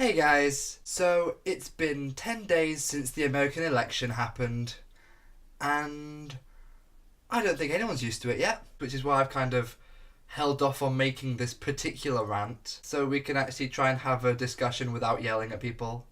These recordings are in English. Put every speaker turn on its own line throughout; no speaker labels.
Hey guys, so it's been 10 days since the American election happened, and I don't think anyone's used to it yet, which is why I've kind of held off on making this particular rant, so we can actually try and have a discussion without yelling at people,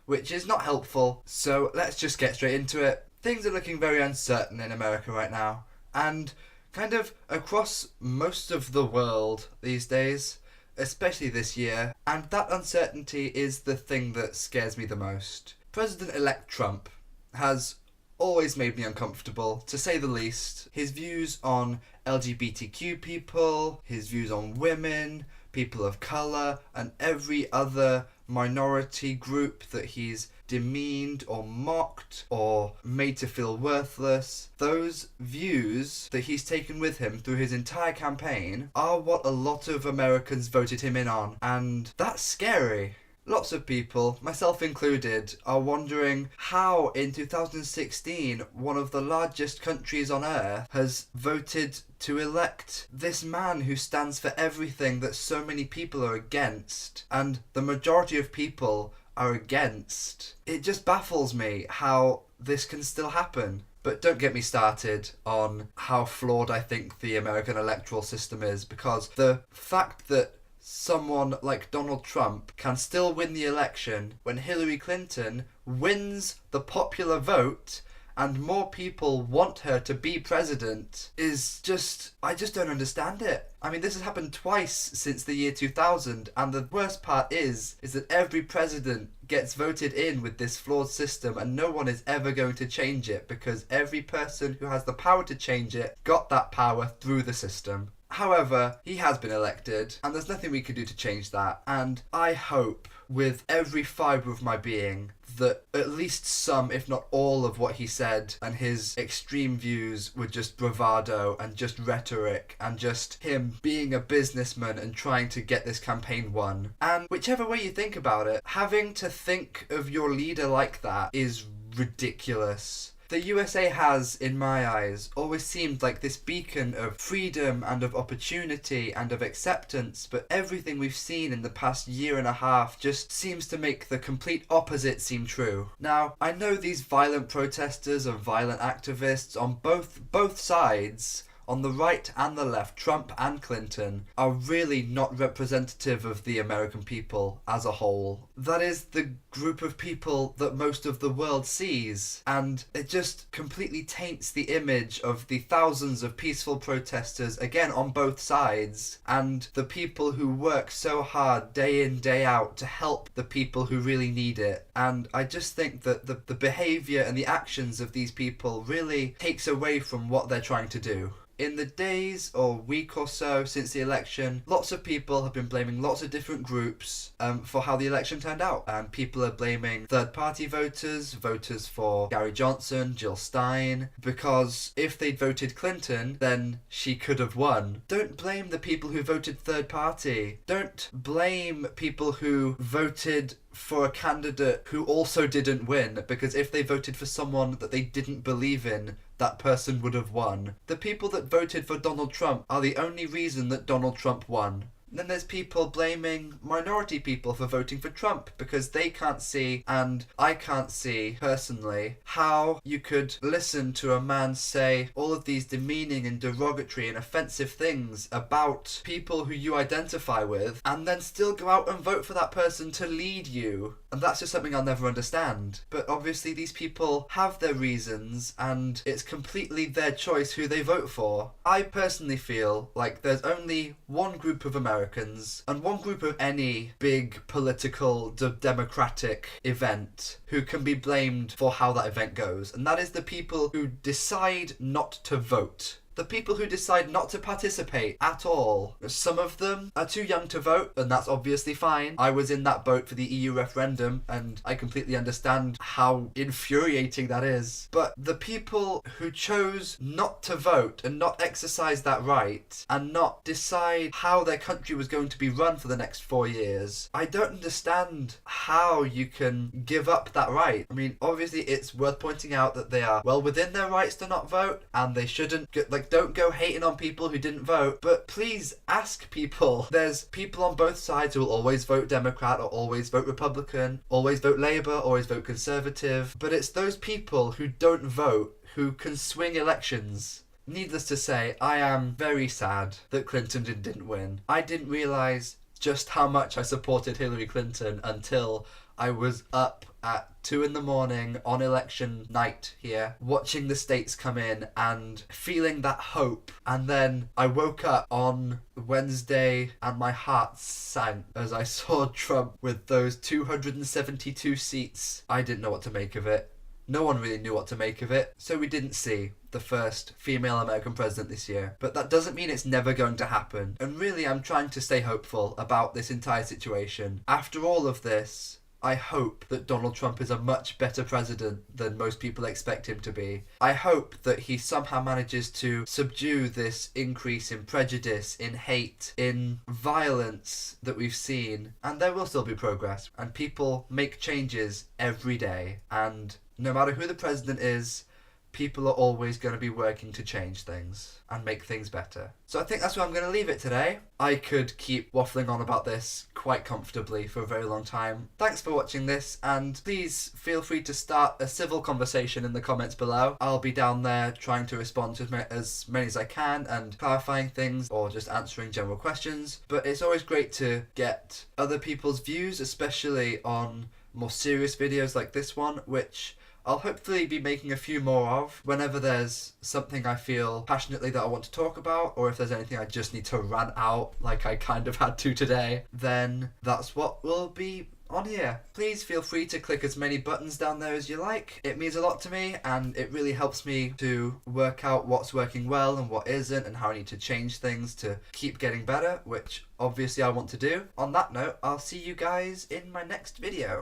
which is not helpful. So let's just get straight into it. Things are looking very uncertain in America right now, and kind of across most of the world these days, especially this year, and that uncertainty is the thing that scares me the most. President-elect Trump has always made me uncomfortable, to say the least. His views on LGBTQ people, his views on women, people of colour, and every other minority group that he's demeaned or mocked or made to feel worthless. Those views that he's taken with him through his entire campaign are what a lot of Americans voted him in on, and that's scary. Lots of people, myself included, are wondering how in 2016 one of the largest countries on earth has voted to elect this man who stands for everything that so many people are against, and the majority of people are against. It just baffles me how this can still happen. But don't get me started on how flawed I think the American electoral system is, because the fact that someone like Donald Trump can still win the election when Hillary Clinton wins the popular vote and more people want her to be president is just, I just don't understand it. I mean, this has happened twice since the year 2000, and the worst part is that every president gets voted in with this flawed system and no one is ever going to change it, because every person who has the power to change it got that power through the system. However, he has been elected, and there's nothing we can do to change that, and I hope with every fibre of my being that at least some, if not all, of what he said and his extreme views were just bravado and just rhetoric and just him being a businessman and trying to get this campaign won. And whichever way you think about it, having to think of your leader like that is ridiculous. The USA has, in my eyes, always seemed like this beacon of freedom and of opportunity and of acceptance, but everything we've seen in the past year and a half just seems to make the complete opposite seem true. Now, I know these violent protesters and violent activists on both sides, on the right and the left, Trump and Clinton, are really not representative of the American people as a whole. That is the group of people that most of the world sees, and it just completely taints the image of the thousands of peaceful protesters, again on both sides, and the people who work so hard day in, day out to help the people who really need it. And I just think that the behaviour and the actions of these people really takes away from what they're trying to do. In the days or week or so since the election, lots of people have been blaming lots of different groups for how the election turned out. And people are blaming third-party voters, voters for Gary Johnson, Jill Stein, because if they'd voted Clinton, then she could have won. Don't blame the people who voted third-party. Don't blame people who voted for a candidate who also didn't win, because if they voted for someone that they didn't believe in, that person would have won. The people that voted for Donald Trump are the only reason that Donald Trump won. Then there's people blaming minority people for voting for Trump because they can't see, and I can't see personally, how you could listen to a man say all of these demeaning and derogatory and offensive things about people who you identify with and then still go out and vote for that person to lead you. And that's just something I'll never understand. But obviously these people have their reasons and it's completely their choice who they vote for. I personally feel like there's only one group of Americans and one group of any big political democratic event who can be blamed for how that event goes, and that is the people who decide not to vote. The people who decide not to participate at all. Some of them are too young to vote, and that's obviously fine. I was in that boat for the EU referendum, and I completely understand how infuriating that is. But the people who chose not to vote and not exercise that right, and not decide how their country was going to be run for the next 4 years, I don't understand how you can give up that right. I mean, obviously it's worth pointing out that they are well within their rights to not vote, and they shouldn't get Like, don't go hating on people who didn't vote, but please ask people. There's people on both sides who will always vote Democrat or always vote Republican, always vote Labour, always vote Conservative, but it's those people who don't vote who can swing elections. Needless to say, I am very sad that Clinton didn't win. I didn't realise just how much I supported Hillary Clinton until I was up at 2 a.m. on election night here, watching the states come in and feeling that hope. And then I woke up on Wednesday and my heart sank as I saw Trump with those 272 seats. I didn't know what to make of it. No one really knew what to make of it, so we didn't see the first female American president this year. But that doesn't mean it's never going to happen. And really, I'm trying to stay hopeful about this entire situation. After all of this, I hope that Donald Trump is a much better president than most people expect him to be. I hope that he somehow manages to subdue this increase in prejudice, in hate, in violence that we've seen. And there will still be progress. And people make changes every day. And no matter who the president is, people are always going to be working to change things and make things better. So I think that's where I'm going to leave it today. I could keep waffling on about this quite comfortably for a very long time. Thanks for watching this, and please feel free to start a civil conversation in the comments below. I'll be down there trying to respond to as many as I can and clarifying things or just answering general questions. But it's always great to get other people's views, especially on more serious videos like this one, which I'll hopefully be making a few more of whenever there's something I feel passionately that I want to talk about, or if there's anything I just need to rant out like I kind of had to today, then that's what will be on here. Please feel free to click as many buttons down there as you like. It means a lot to me, and it really helps me to work out what's working well and what isn't, and how I need to change things to keep getting better, which obviously I want to do. On that note, I'll see you guys in my next video.